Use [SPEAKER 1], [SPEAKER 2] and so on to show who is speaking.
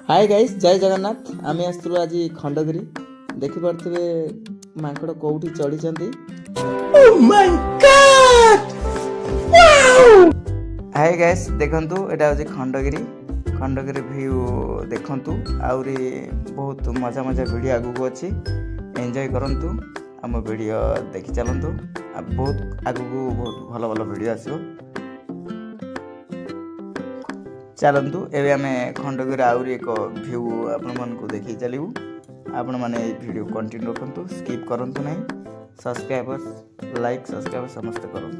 [SPEAKER 1] Hi guys जय जगन्नाथ आम आसलु आज खंडगिरी देखिपे माकड़ कौटी चढ़ी हाय गाइस देखंतु एटा होची खंडगिरी व्यू देखंतु आउरी बहुत मजा मजा वीडियो आगु अछि एंजॉय करंतु आम वीडियो देखि चलंतु बहुत आगु बहुत भल भल वीडियो आसो चलतु एवं आम खंडगिरी आउरी एक व्यू आपण मन को देखी चलू आपण मैंने वीडियो कंटिन्यू रखु स्किप करूँ ना सब्सक्राइबर लाइक सब्सक्राइब समस्त करूँ।